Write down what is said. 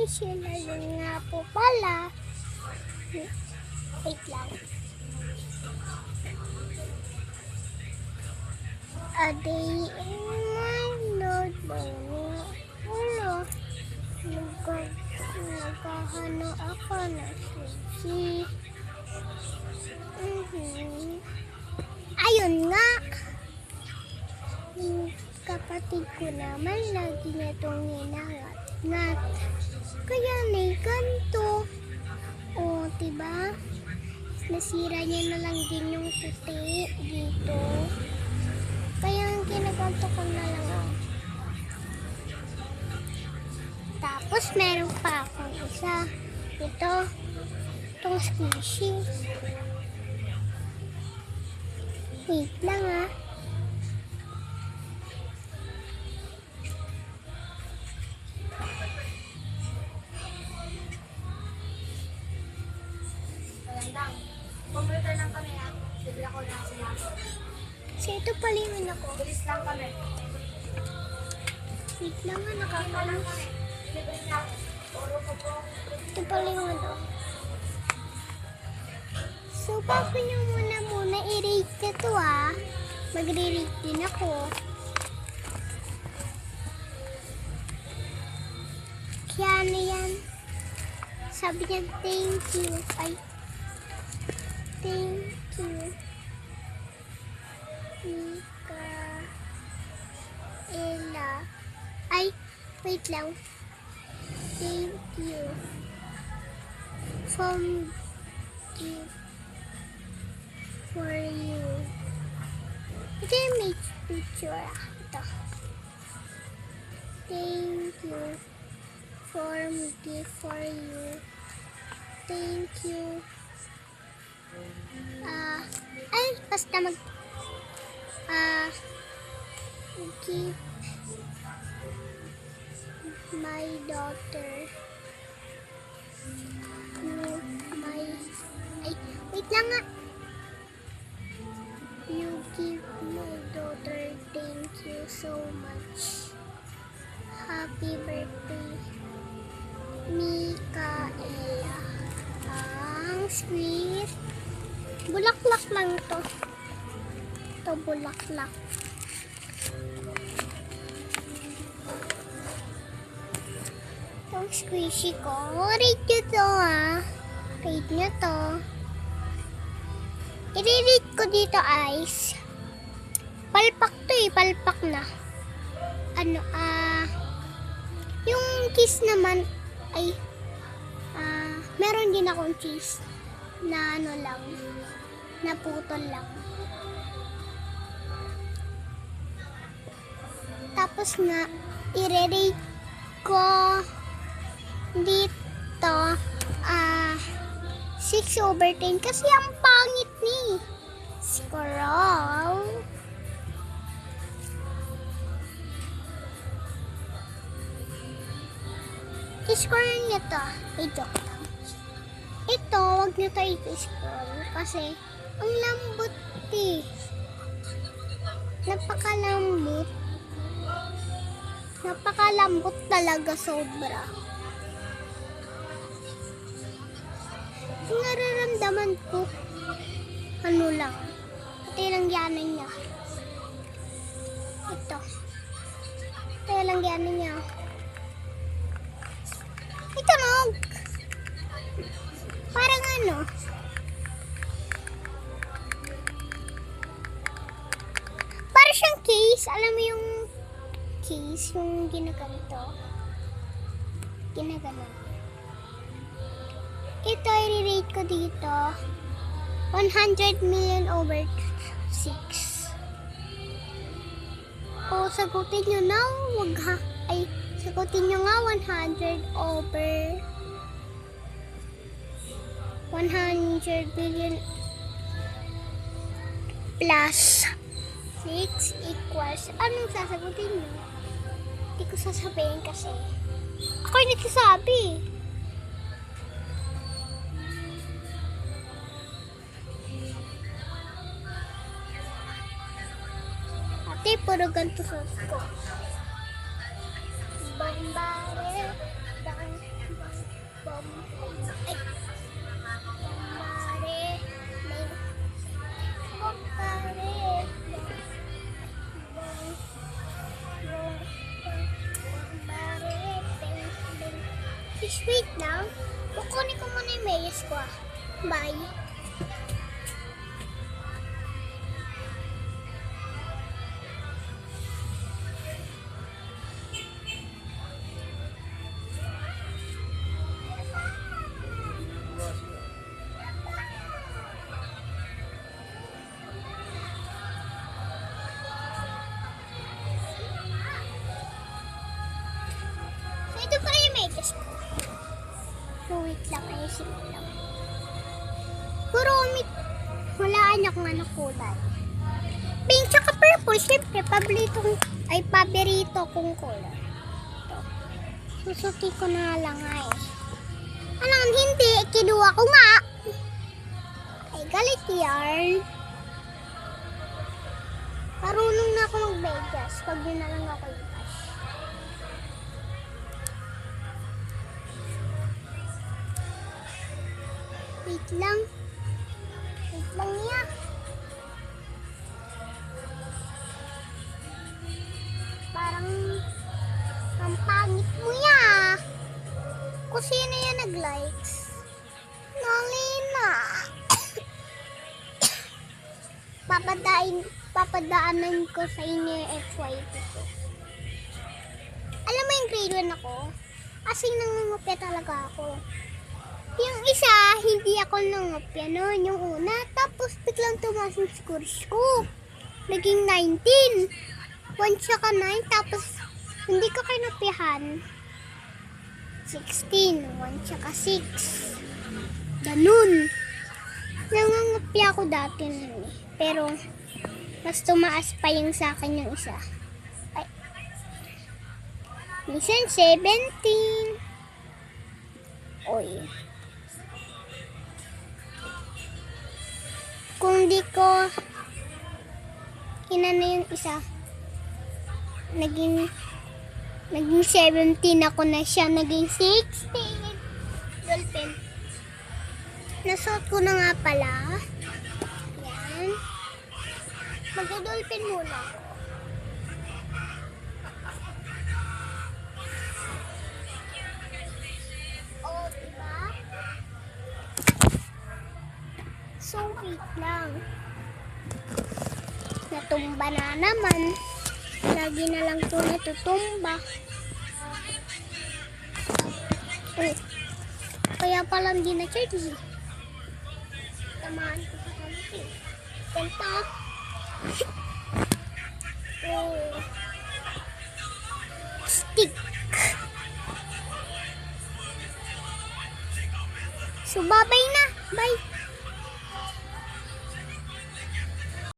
sila yun nga po pala. Wait lang. A day in my Lord, wala. Nagkahano ako na sushi. Ayun nga. Yung kapatid ko naman lagi niya itong hinangat. Kaya may ganito. O, diba? Nasira niya na lang din yung puti dito. Kaya ang kinaganto ko na lang ako. Tapos meron pa akong isa. Itong squishy. Wait lang ah. Computer lang kami ha. Bigla ko na sila. Kasi ito palingon ako. Bilis lang kami. Wait lang ah, Kaya lang nakakalas. kami. Libre na ako. Oro ko po. Ito palingon ako. So, bago nyo muna i-rate na to ah. Magre-rate din ako. Kaya ano yan? Sabi niya, thank you. Ay, thank you. Mikaela. Ay, wait lang. Thank you. From gift for you. Ito yung may picture. Ito. Thank you. From gift for you. Thank you. Ay, basta give my daughter wait lang nga. You give my daughter, thank you so much. Happy birthday, Mikaela. Ang sweet. Bulaklak lang to. Ito bulaklak. Itong squishy ko. Rate nyo to ah. Rate nyo to. I-rate ko dito guys. Palpak to eh. Palpak na. Yung cheese naman ay meron din akong cheese na lang, naputol lang. Tapos nga, i-rate ko dito 6/10 kasi ang pangit ni Scroll. I-scroll niyo to. I-joke lang. Ito, wag niyo to i-scroll kasi ang lambot eh. Napakalambot. Napakalambot talaga sobra. Yung nararamdaman ko, ano lang, ito yung langyanan niya. Ito yung langyanan niya. Ito nog. Parang ano. Parang siyang case. Alam mo yung case, yung ginaganto. Ginaganon. Ito, i-rate ko dito 100 million over 6. O, sagutin nyo na. Wag ha. Ay, sagutin nyo nga 100 over 100 billion plus 6 equals. Anong sasagutin nyo? Hindi ko sasabihin kasi ako yung nagsasabi. Ate, puro ganito sa ko. Bambare, Ay. Bombare. Bombare. Wait lang. Kukunin ko muna yung mayos ko. Bye. So, ito pala yung mayos ko. So, wait lang. Ayusin ko lang. Puro hulaan akong ano kulay. Pink tsaka purple. Siyempre, paborito kong color. Ito. Susuti ko na lang ay. Alam, hindi. Kinuha ko nga. Ay, galit yarn. Marunong na ako mag-Vegas. Pag yun na lang ako ipas. Wait lang. Wait lang niya. Parang ang pangit mo ya. Kung sino yan nag-likes. Nalina. Papadaanan ko sa inyo yung FYP ko. Alam mo yung grade 1 ako? Asing nangungupya talaga ako. Yung isa, hindi ako nangupya noon, yung una. Tapos biglang tumaas yung scores ko. Naging 19. 1 tsaka 9, tapos hindi ko kinupyahan. 16. 1 tsaka 6. Ganun. Nangungupya ako dati nun eh. Pero, mas tumaas pa yung sa akin yung isa. Ay. Minsan 17. Oy. Kung di ko inano yung isa, naging 17 ako na siya, naging 16. Dolphin. Nasuot ko na nga pala. Yan. Mag-dolphin muna ako. Oh, diba? So, wait lang. Natumba na naman. Lagi na lang ito natutumba. Oh. Kaya pala hindi na charge. Tamaan ko sa kanti. Ganito. Oh. Stick. So, bye-bye na. Bye.